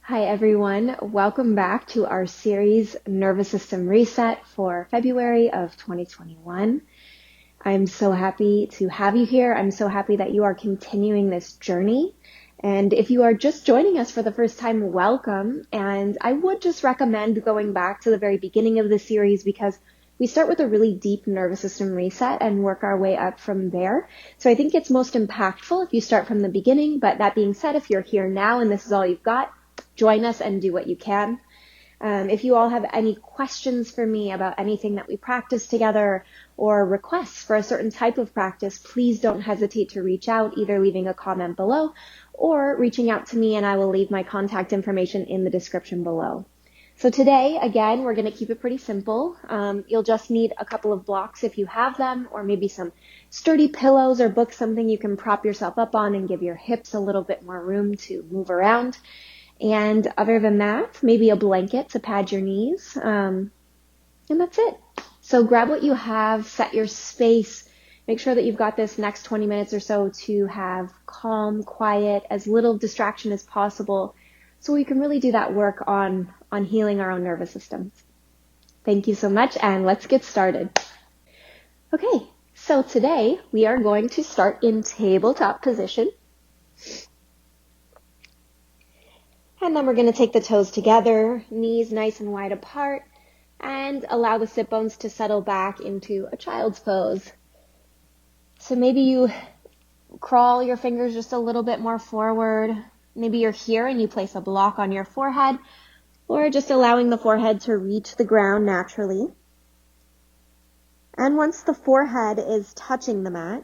Hi everyone, welcome back to our series Nervous System Reset for February of 2021. I'm so happy to have you here. I'm so happy that you are continuing this journey. And if you are just joining us for the first time, welcome. And I would just recommend going back to the very beginning of the series because we start with a really deep nervous system reset and work our way up from there. So I think it's most impactful if you start from the beginning. But that being said, if you're here now and this is all you've got, join us and do what you can. If you all have any questions for me about anything that we practice together or requests for a certain type of practice, please don't hesitate to reach out, either leaving a comment below or reaching out to me, and I will leave my contact information in the description below. So today, again, we're going to keep it pretty simple. You'll just need a couple of blocks if you have them, or maybe some sturdy pillows or books, something you can prop yourself up on and give your hips a little bit more room to move around. And other than that, maybe a blanket to pad your knees. And that's it. So grab what you have, set your space. Make sure that you've got this next 20 minutes or so to have calm, quiet, as little distraction as possible so we can really do that work on healing our own nervous systems. Thank you so much, and let's get started. Okay, so today we are going to start in tabletop position. And then we're going to take the toes together, knees nice and wide apart, and allow the sit bones to settle back into a child's pose. So maybe you crawl your fingers just a little bit more forward. Maybe you're here and you place a block on your forehead, or just allowing the forehead to reach the ground naturally. And once the forehead is touching the mat,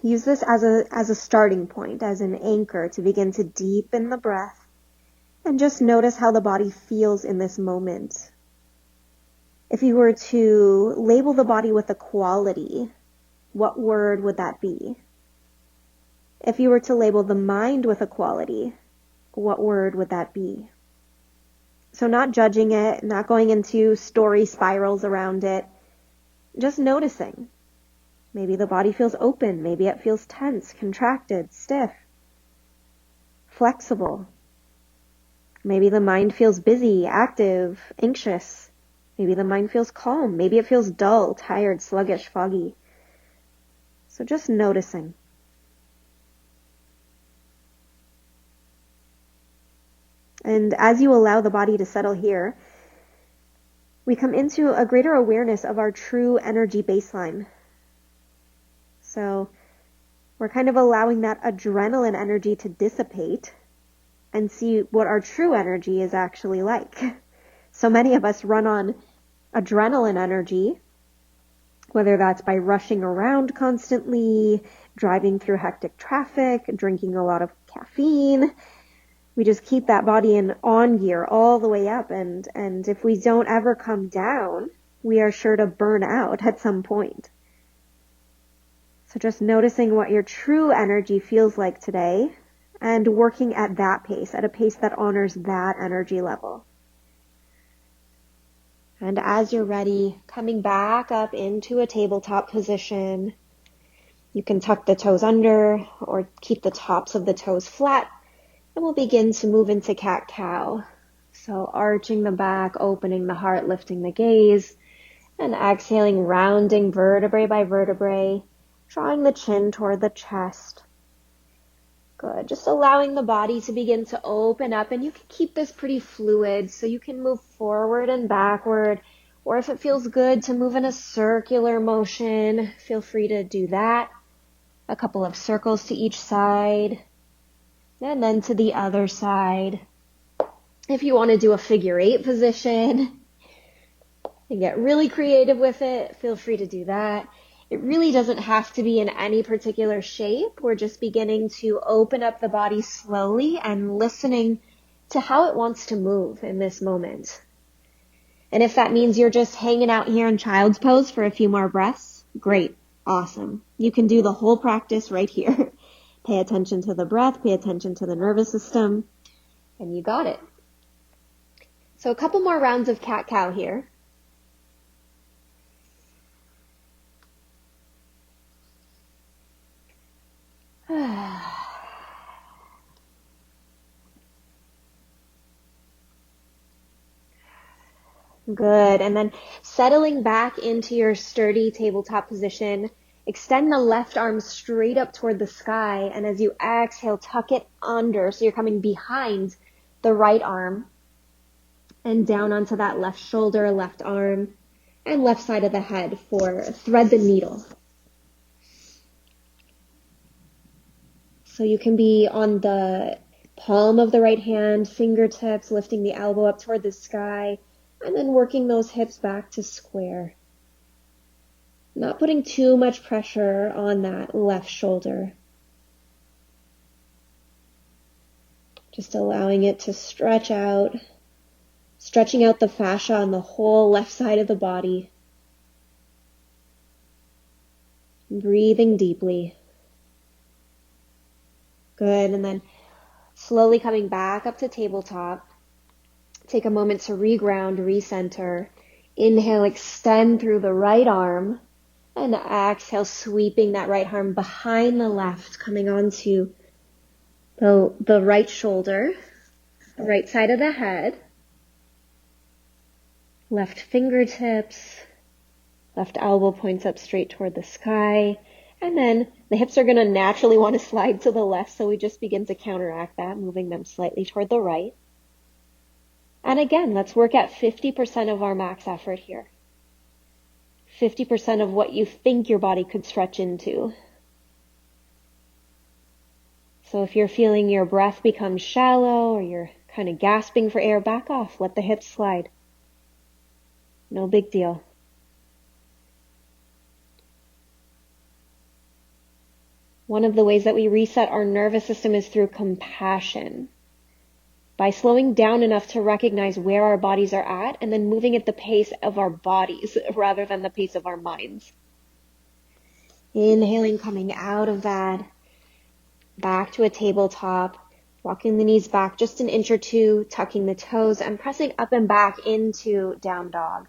use this as a starting point, as an anchor to begin to deepen the breath. And just notice how the body feels in this moment. If you were to label the body with a quality, what word would that be? If you were to label the mind with a quality, what word would that be? So not judging it, not going into story spirals around it, just noticing. Maybe the body feels open, maybe it feels tense, contracted, stiff, flexible. Maybe the mind feels busy, active, anxious. Maybe the mind feels calm. Maybe it feels dull, tired, sluggish, foggy. So just noticing. And as you allow the body to settle here, we come into a greater awareness of our true energy baseline. So we're kind of allowing that adrenaline energy to dissipate and see what our true energy is actually like. So many of us run on adrenaline energy, whether that's by rushing around constantly, driving through hectic traffic, drinking a lot of caffeine. We just keep that body in on gear all the way up, and if we don't ever come down, we are sure to burn out at some point. So just noticing what your true energy feels like today, and working at that pace, at a pace that honors that energy level. And as you're ready, coming back up into a tabletop position, you can tuck the toes under or keep the tops of the toes flat, and we'll begin to move into cat-cow. So arching the back, opening the heart, lifting the gaze, and exhaling, rounding vertebrae by vertebrae, drawing the chin toward the chest. Good. Just allowing the body to begin to open up, and you can keep this pretty fluid, so you can move forward and backward, or if it feels good to move in a circular motion, feel free to do that. A couple of circles to each side, and then to the other side. If you want to do a figure 8 position and get really creative with it, feel free to do that. It really doesn't have to be in any particular shape. We're just beginning to open up the body slowly and listening to how it wants to move in this moment. And if that means you're just hanging out here in child's pose for a few more breaths, great, awesome. You can do the whole practice right here. Pay attention to the breath, pay attention to the nervous system, and you got it. So a couple more rounds of cat-cow here. Good. And then settling back into your sturdy tabletop position, extend the left arm straight up toward the sky. And as you exhale, tuck it under. So you're coming behind the right arm and down onto that left shoulder, left arm, and left side of the head for thread the needle. So you can be on the palm of the right hand, fingertips, lifting the elbow up toward the sky, and then working those hips back to square. Not putting too much pressure on that left shoulder. Just allowing it to stretch out, stretching out the fascia on the whole left side of the body. Breathing deeply. Good. And then slowly coming back up to tabletop. Take a moment to reground, recenter. Inhale, extend through the right arm. And exhale, sweeping that right arm behind the left, coming onto the right shoulder, the right side of the head. Left fingertips, left elbow points up straight toward the sky. And then the hips are going to naturally want to slide to the left, so we just begin to counteract that, moving them slightly toward the right. And again, let's work at 50% of our max effort here. 50% of what you think your body could stretch into. So if you're feeling your breath become shallow or you're kind of gasping for air, back off. Let the hips slide. No big deal. One of the ways that we reset our nervous system is through compassion. By slowing down enough to recognize where our bodies are at and then moving at the pace of our bodies rather than the pace of our minds. Inhaling, coming out of that, back to a tabletop, walking the knees back just an inch or two, tucking the toes and pressing up and back into down dog.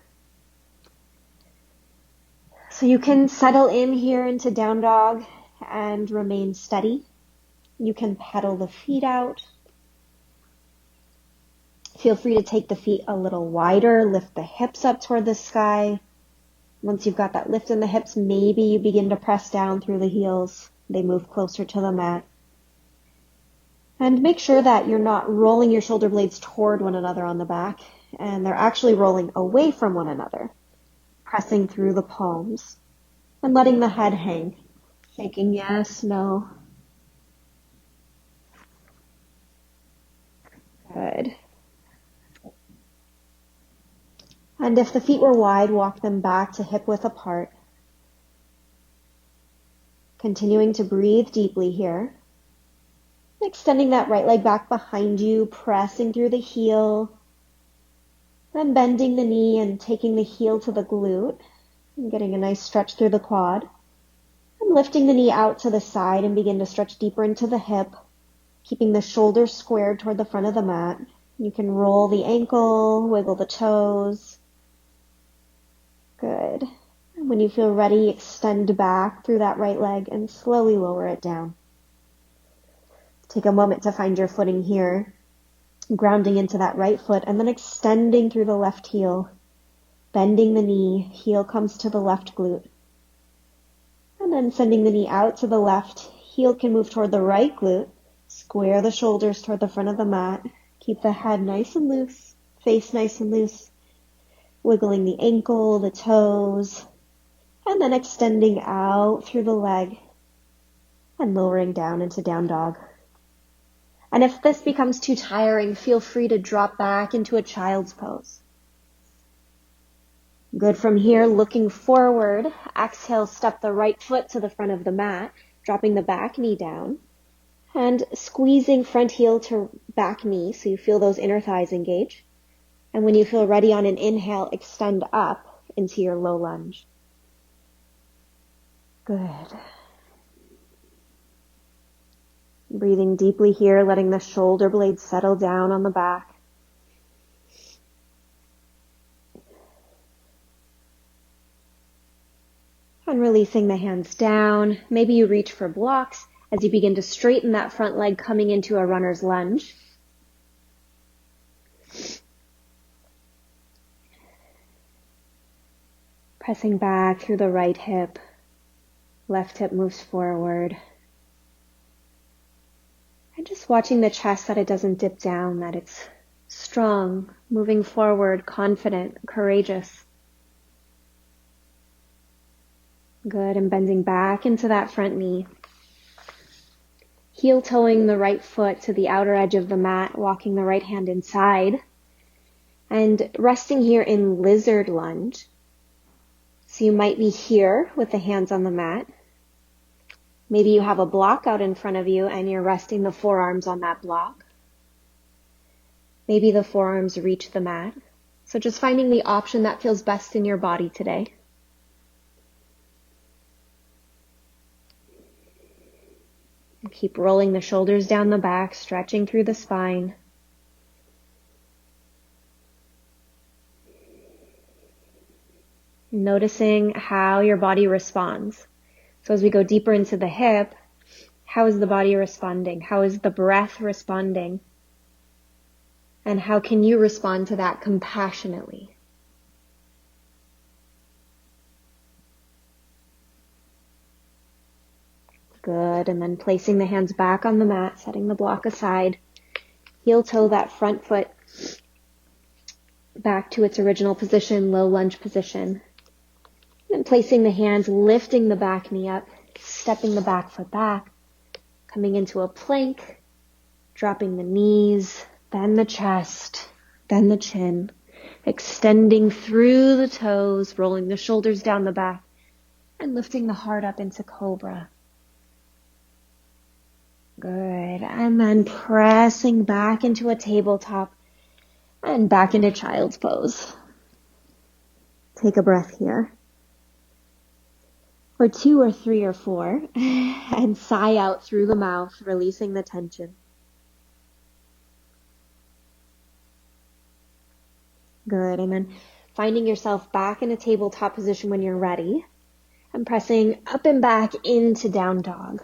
So you can settle in here into down dog and remain steady. You can pedal the feet out. Feel free to take the feet a little wider, lift the hips up toward the sky. Once you've got that lift in the hips, maybe you begin to press down through the heels. They move closer to the mat. And make sure that you're not rolling your shoulder blades toward one another on the back, and they're actually rolling away from one another, pressing through the palms, and letting the head hang, thinking yes, no. Good. And if the feet were wide, walk them back to hip width apart. Continuing to breathe deeply here. Extending that right leg back behind you, pressing through the heel. Then bending the knee and taking the heel to the glute. And getting a nice stretch through the quad. And lifting the knee out to the side and begin to stretch deeper into the hip. Keeping the shoulders squared toward the front of the mat. You can roll the ankle, wiggle the toes. Good. And when you feel ready, extend back through that right leg and slowly lower it down. Take a moment to find your footing here, grounding into that right foot and then extending through the left heel, bending the knee, heel comes to the left glute. And then sending the knee out to the left, heel can move toward the right glute, square the shoulders toward the front of the mat, keep the head nice and loose, face nice and loose. Wiggling the ankle, the toes, and then extending out through the leg and lowering down into down dog. And if this becomes too tiring, feel free to drop back into a child's pose. Good. From here, looking forward, exhale, step the right foot to the front of the mat, dropping the back knee down and squeezing front heel to back knee so you feel those inner thighs engage. And when you feel ready on an inhale, extend up into your low lunge. Good. Breathing deeply here, letting the shoulder blades settle down on the back. And releasing the hands down. Maybe you reach for blocks as you begin to straighten that front leg, coming into a runner's lunge. Pressing back through the right hip. Left hip moves forward. And just watching the chest, that it doesn't dip down, that it's strong, moving forward, confident, courageous. Good, and bending back into that front knee. Heel toeing the right foot to the outer edge of the mat, walking the right hand inside. And resting here in lizard lunge. So you might be here with the hands on the mat. Maybe you have a block out in front of you and you're resting the forearms on that block. Maybe the forearms reach the mat. So just finding the option that feels best in your body today. And keep rolling the shoulders down the back, stretching through the spine. Noticing how your body responds. So as we go deeper into the hip, how is the body responding? How is the breath responding? And how can you respond to that compassionately? Good, and then placing the hands back on the mat, setting the block aside. Heel toe that front foot back to its original position, low lunge position. And placing the hands, lifting the back knee up, stepping the back foot back, coming into a plank, dropping the knees, then the chest, then the chin, extending through the toes, rolling the shoulders down the back, and lifting the heart up into cobra. Good. And then pressing back into a tabletop and back into child's pose. Take a breath here. Or 2 or 3 or 4, and sigh out through the mouth, releasing the tension. Good, and then finding yourself back in a tabletop position when you're ready, and pressing up and back into down dog.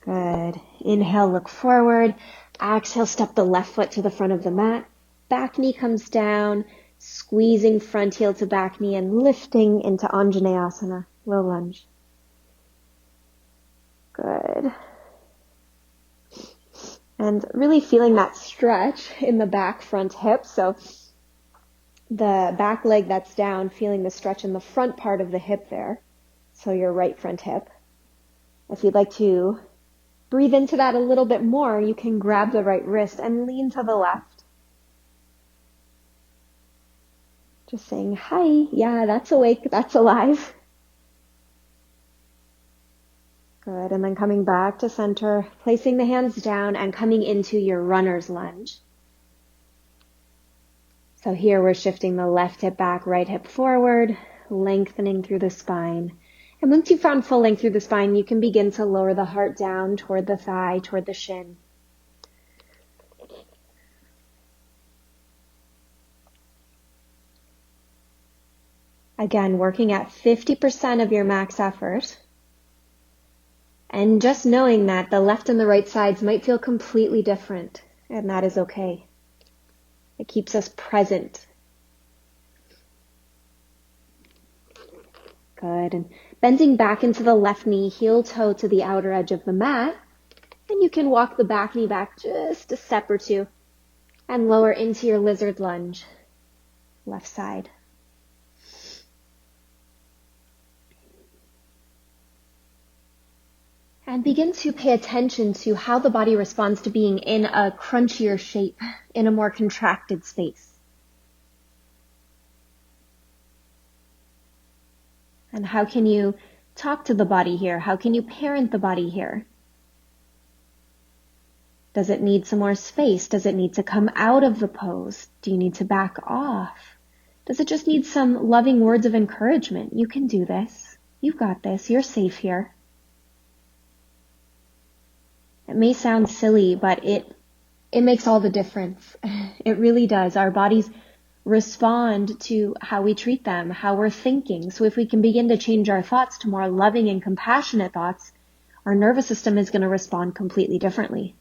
Good. Inhale, look forward. Exhale, step the left foot to the front of the mat. Back knee comes down. Squeezing front heel to back knee and lifting into Anjaneyasana, low lunge. Good. And really feeling that stretch in the back front hip. So the back leg that's down, feeling the stretch in the front part of the hip there. So your right front hip. If you'd like to breathe into that a little bit more, you can grab the right wrist and lean to the left. Just saying, hi, yeah, that's awake, that's alive. Good, and then coming back to center, placing the hands down and coming into your runner's lunge. So here we're shifting the left hip back, right hip forward, lengthening through the spine. And once you've found full length through the spine, you can begin to lower the heart down toward the thigh, toward the shin. Again, working at 50% of your max effort. And just knowing that the left and the right sides might feel completely different, and that is okay. It keeps us present. Good. And bending back into the left knee, heel toe to the outer edge of the mat. And you can walk the back knee back just a step or two and lower into your lizard lunge, left side. And begin to pay attention to how the body responds to being in a crunchier shape, in a more contracted space. And how can you talk to the body here? How can you parent the body here? Does it need some more space? Does it need to come out of the pose? Do you need to back off? Does it just need some loving words of encouragement? You can do this. You've got this. You're safe here. It may sound silly, but it makes all the difference. It really does. Our bodies respond to how we treat them, how we're thinking. So if we can begin to change our thoughts to more loving and compassionate thoughts, our nervous system is going to respond completely differently.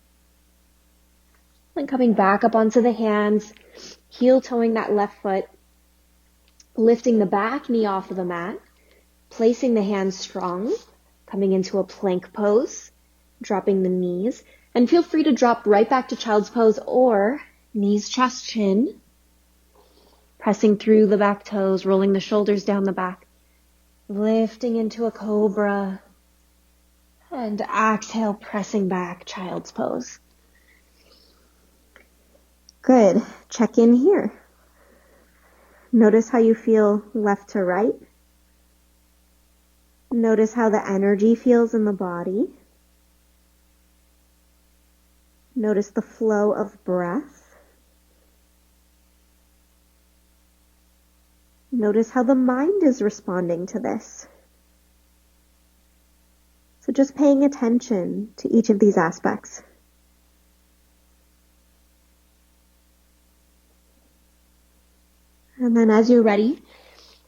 And coming back up onto the hands, heel toeing that left foot, lifting the back knee off of the mat, placing the hands strong, coming into a plank pose, dropping the knees, and feel free to drop right back to child's pose or knees, chest, chin, pressing through the back toes, rolling the shoulders down the back, lifting into a cobra, and exhale, pressing back, child's pose. Good. Check in here. Notice how you feel left to right. Notice how the energy feels in the body. Notice the flow of breath. Notice how the mind is responding to this. So just paying attention to each of these aspects. And then as you're ready,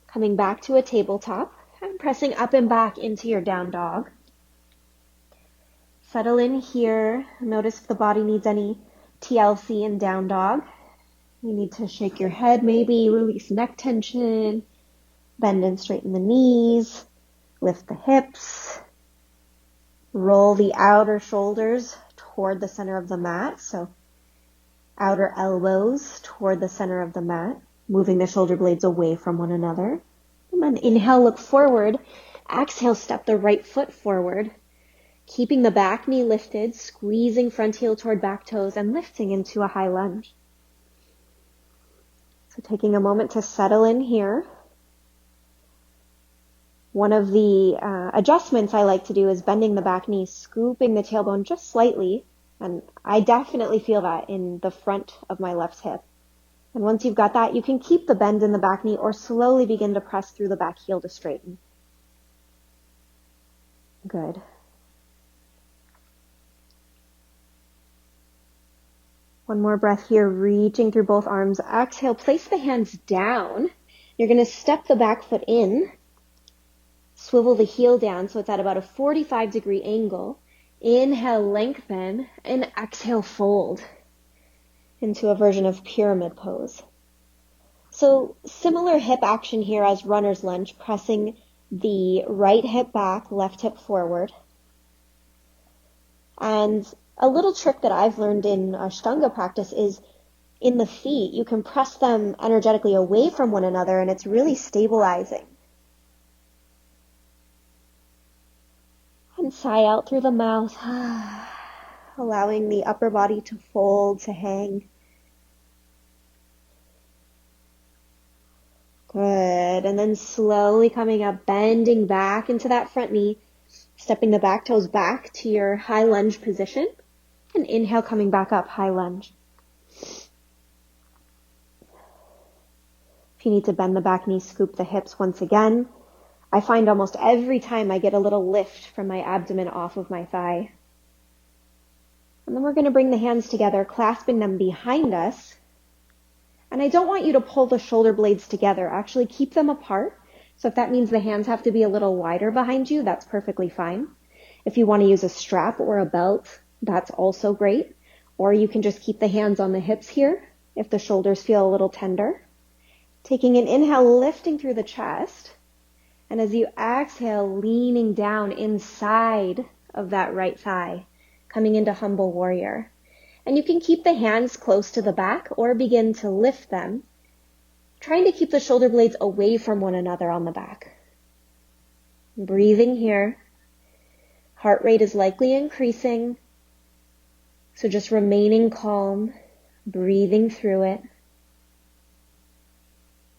coming back to a tabletop and pressing up and back into your down dog. Settle in here. Notice if the body needs any TLC in down dog. You need to shake your head maybe, release neck tension, bend and straighten the knees, lift the hips, roll the outer shoulders toward the center of the mat. So outer elbows toward the center of the mat, moving the shoulder blades away from one another. And then inhale, look forward. Exhale, step the right foot forward, keeping the back knee lifted, squeezing front heel toward back toes and lifting into a high lunge. So taking a moment to settle in here. One of the adjustments I like to do is bending the back knee, scooping the tailbone just slightly. And I definitely feel that in the front of my left hip. And once you've got that, you can keep the bend in the back knee or slowly begin to press through the back heel to straighten. Good. One more breath here, reaching through both arms. Exhale, place the hands down. You're going to step the back foot in, swivel the heel down so it's at about a 45-degree angle. Inhale, lengthen, and exhale, fold into a version of pyramid pose. So similar hip action here as runner's lunge, pressing the right hip back, left hip forward. And a little trick that I've learned in Ashtanga practice is in the feet, you can press them energetically away from one another and it's really stabilizing. And sigh out through the mouth, allowing the upper body to fold, to hang. Good. And then slowly coming up, bending back into that front knee, stepping the back toes back to your high lunge position. And inhale, coming back up, high lunge. If you need to bend the back knee, scoop the hips once again. I find almost every time I get a little lift from my abdomen off of my thigh. And then we're going to bring the hands together, clasping them behind us. And I don't want you to pull the shoulder blades together. Actually, keep them apart. So if that means the hands have to be a little wider behind you, that's perfectly fine. If you want to use a strap or a belt, that's also great. Or you can just keep the hands on the hips here if the shoulders feel a little tender. Taking an inhale, lifting through the chest. And as you exhale, leaning down inside of that right thigh, coming into humble warrior. And you can keep the hands close to the back or begin to lift them, trying to keep the shoulder blades away from one another on the back. Breathing here. Heart rate is likely increasing, so just remaining calm, breathing through it.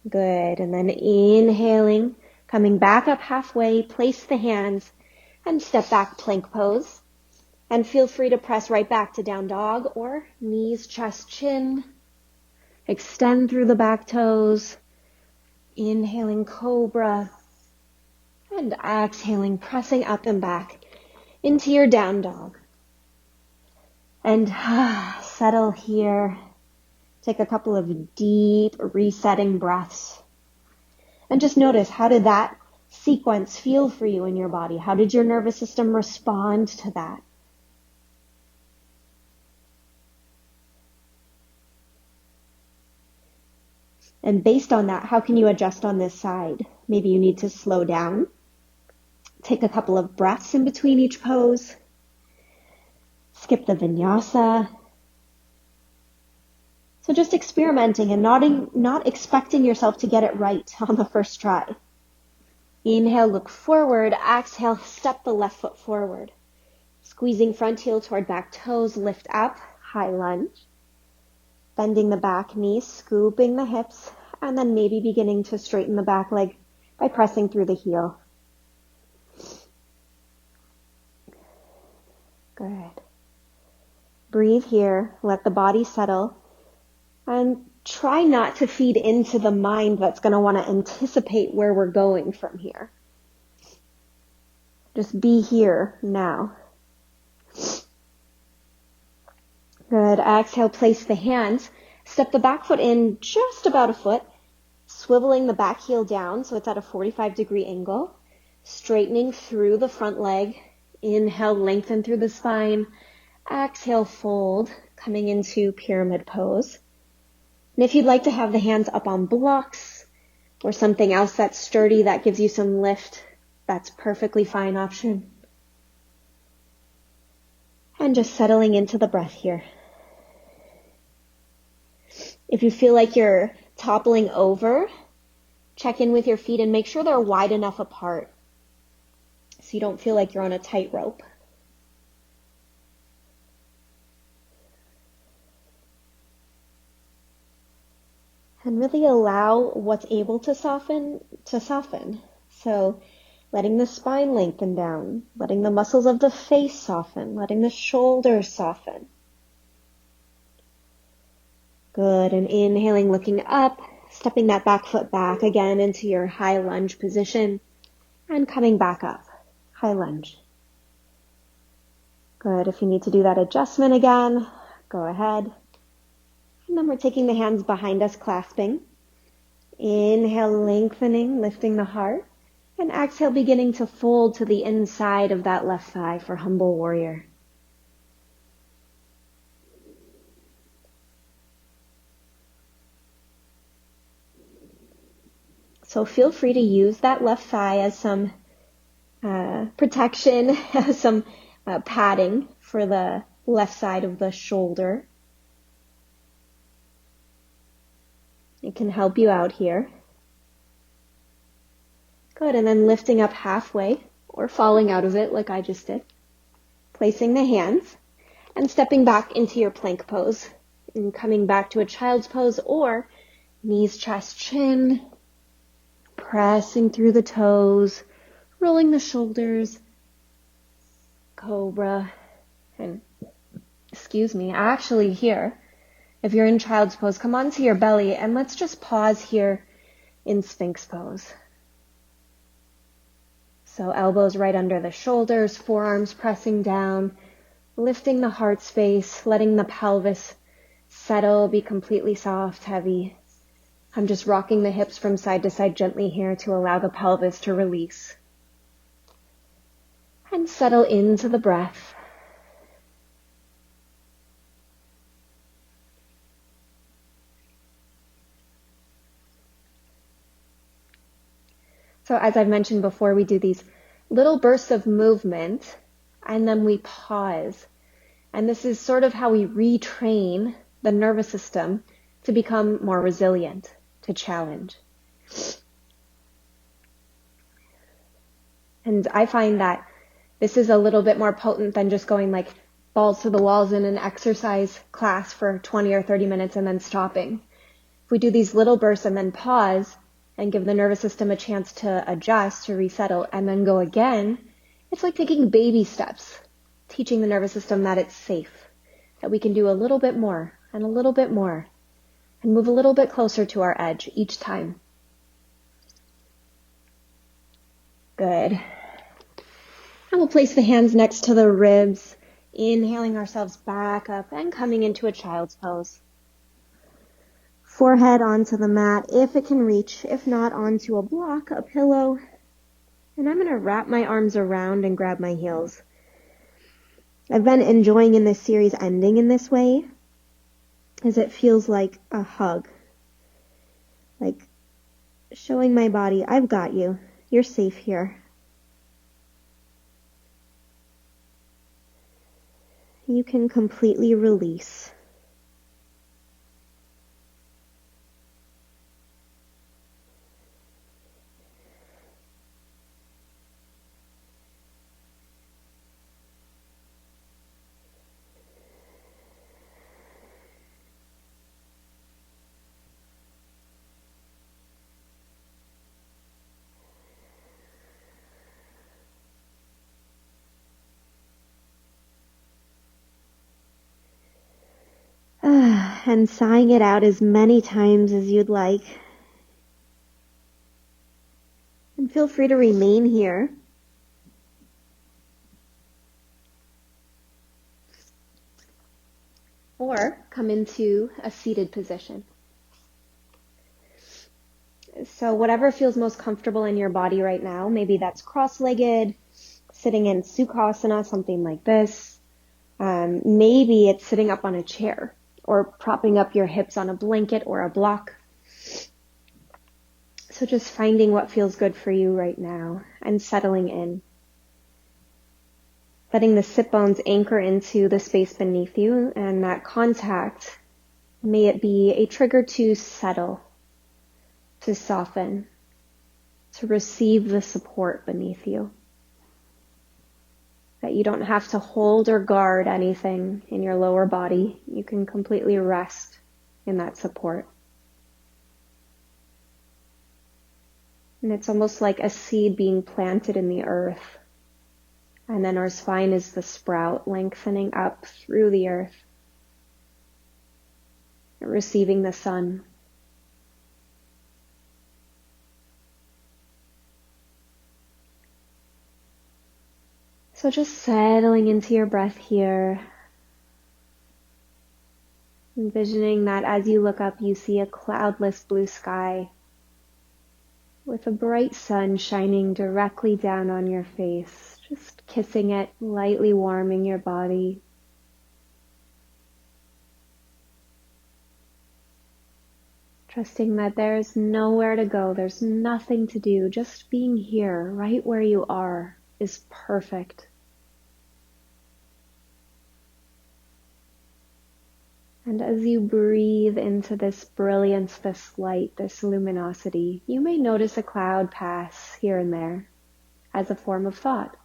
Good. And then inhaling, coming back up halfway, place the hands and step back plank pose. And feel free to press right back to down dog or knees, chest, chin. Extend through the back toes. Inhaling cobra. And exhaling, pressing up and back into your down dog. And settle here. Take a couple of deep resetting breaths. And just notice, how did that sequence feel for you in your body? How did your nervous system respond to that? And based on that, how can you adjust on this side? Maybe you need to slow down. Take a couple of breaths in between each pose. Skip the vinyasa. So just experimenting and not expecting yourself to get it right on the first try. Inhale, look forward. Exhale, step the left foot forward. Squeezing front heel toward back toes, lift up, high lunge. Bending the back knee, scooping the hips, and then maybe beginning to straighten the back leg by pressing through the heel. Good. Breathe here, let the body settle, and try not to feed into the mind that's going to want to anticipate where we're going from here. Just be here now. Good. Exhale, place the hands. Step the back foot in just about a foot, swiveling the back heel down so it's at a 45-degree angle, straightening through the front leg. Inhale, lengthen through the spine. Exhale, fold, coming into pyramid pose. And if you'd like to have the hands up on blocks or something else that's sturdy that gives you some lift, that's perfectly fine option. And just settling into the breath here. If you feel like you're toppling over, check in with your feet and make sure they're wide enough apart so you don't feel like you're on a tightrope. And really allow what's able to soften to soften. So letting the spine lengthen down, letting the muscles of the face soften, letting the shoulders soften. Good. And inhaling, looking up, stepping that back foot back again into your high lunge position and coming back up. High lunge. Good. If you need to do that adjustment again, go ahead. And then we're taking the hands behind us, clasping. Inhale, lengthening, lifting the heart. And exhale, beginning to fold to the inside of that left thigh for humble warrior. So feel free to use that left thigh as some protection, as some padding for the left side of the shoulder. It can help you out here. Good, and then lifting up halfway or falling out of it like I just did. Placing the hands and stepping back into your plank pose and coming back to a child's pose or knees, chest, chin, pressing through the toes, rolling the shoulders, cobra, and actually here, if you're in child's pose, come onto your belly and let's just pause here in Sphinx pose. So elbows right under the shoulders, forearms pressing down, lifting the heart space, letting the pelvis settle, be completely soft, heavy. I'm just rocking the hips from side to side gently here to allow the pelvis to release. And settle into the breath. So as I've mentioned before, we do these little bursts of movement and then we pause. And this is sort of how we retrain the nervous system to become more resilient, to challenge. And I find that this is a little bit more potent than just going like balls to the walls in an exercise class for 20 or 30 minutes and then stopping. If we do these little bursts and then pause and give the nervous system a chance to adjust, to resettle, and then go again, it's like taking baby steps, teaching the nervous system that it's safe, that we can do a little bit more and a little bit more and move a little bit closer to our edge each time. Good. And we'll place the hands next to the ribs, inhaling ourselves back up and coming into a child's pose. Forehead onto the mat if it can reach, if not onto a block, a pillow. And I'm going to wrap my arms around and grab my heels. I've been enjoying in this series ending in this way as it feels like a hug. Like showing my body, I've got you. You're safe here. You can completely release. And sighing it out as many times as you'd like. And feel free to remain here. Or come into a seated position. So whatever feels most comfortable in your body right now, maybe that's cross-legged, sitting in Sukhasana, something like this. Maybe it's sitting up on a chair or propping up your hips on a blanket or a block. So just finding what feels good for you right now and settling in. Letting the sit bones anchor into the space beneath you, and that contact, may it be a trigger to settle, to soften, to receive the support beneath you. That you don't have to hold or guard anything in your lower body. You can completely rest in that support. And it's almost like a seed being planted in the earth. And then our spine is the sprout lengthening up through the earth, receiving the sun. So just settling into your breath here, envisioning that as you look up, you see a cloudless blue sky with a bright sun shining directly down on your face, just kissing it, lightly warming your body. Trusting that there's nowhere to go, there's nothing to do, just being here, right where you are, is perfect. And as you breathe into this brilliance, this light, this luminosity, you may notice a cloud pass here and there as a form of thought.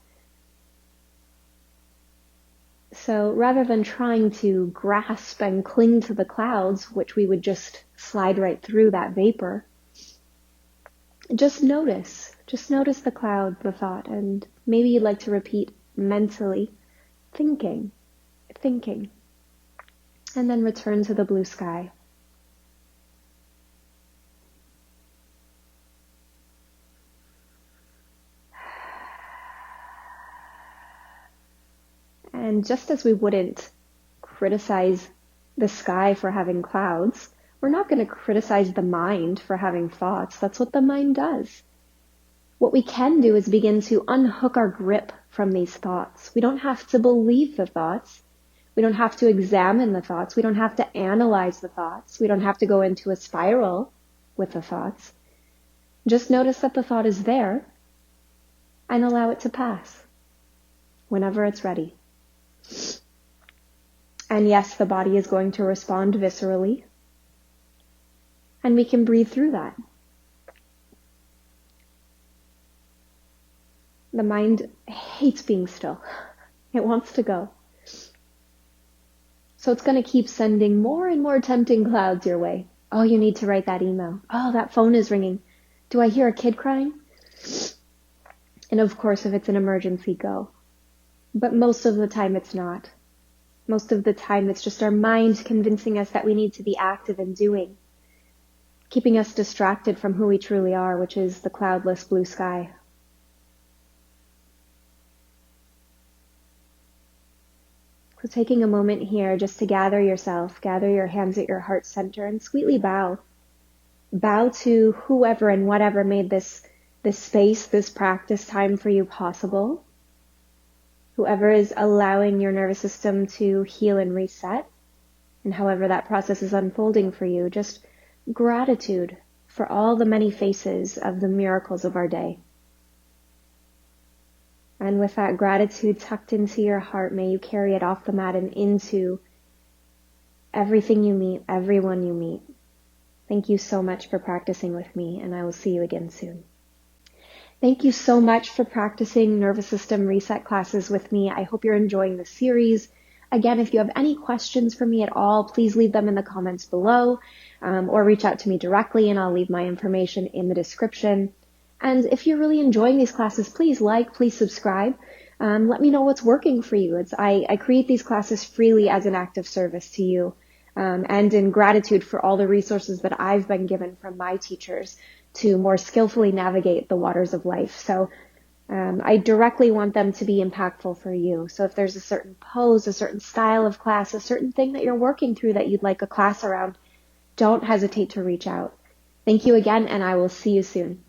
So rather than trying to grasp and cling to the clouds, which we would just slide right through that vapor, just notice the cloud, the thought, and maybe you'd like to repeat mentally, thinking, and then return to the blue sky. And just as we wouldn't criticize the sky for having clouds, we're not going to criticize the mind for having thoughts. That's what the mind does. What we can do is begin to unhook our grip from these thoughts. We don't have to believe the thoughts. We don't have to examine the thoughts. We don't have to analyze the thoughts. We don't have to go into a spiral with the thoughts. Just notice that the thought is there and allow it to pass whenever it's ready. And yes, the body is going to respond viscerally, and we can breathe through that. The mind hates being still. It wants to go. So it's going to keep sending more and more tempting clouds your way. Oh, you need to write that email. Oh, that phone is ringing. Do I hear a kid crying? And of course, if it's an emergency, go. But most of the time it's not. Most of the time it's just our mind convincing us that we need to be active and doing, keeping us distracted from who we truly are, which is the cloudless blue sky. So taking a moment here just to gather yourself, gather your hands at your heart center and sweetly bow. Bow to whoever and whatever made this space, this practice time for you possible. Whoever is allowing your nervous system to heal and reset, and however that process is unfolding for you, just gratitude for all the many faces of the miracles of our day. And with that gratitude tucked into your heart, may you carry it off the mat and into everything you meet, everyone you meet. Thank you so much for practicing with me, and I will see you again soon. Thank you so much for practicing nervous system reset classes with me. I hope you're enjoying the series. Again, if you have any questions for me at all, please leave them in the comments below, or reach out to me directly, and I'll leave my information in the description. And if you're really enjoying these classes, please please subscribe. Let me know what's working for you. I create these classes freely as an act of service to you, and in gratitude for all the resources that I've been given from my teachers to more skillfully navigate the waters of life. So I directly want them to be impactful for you. So if there's a certain pose, a certain style of class, a certain thing that you're working through that you'd like a class around, don't hesitate to reach out. Thank you again, and I will see you soon.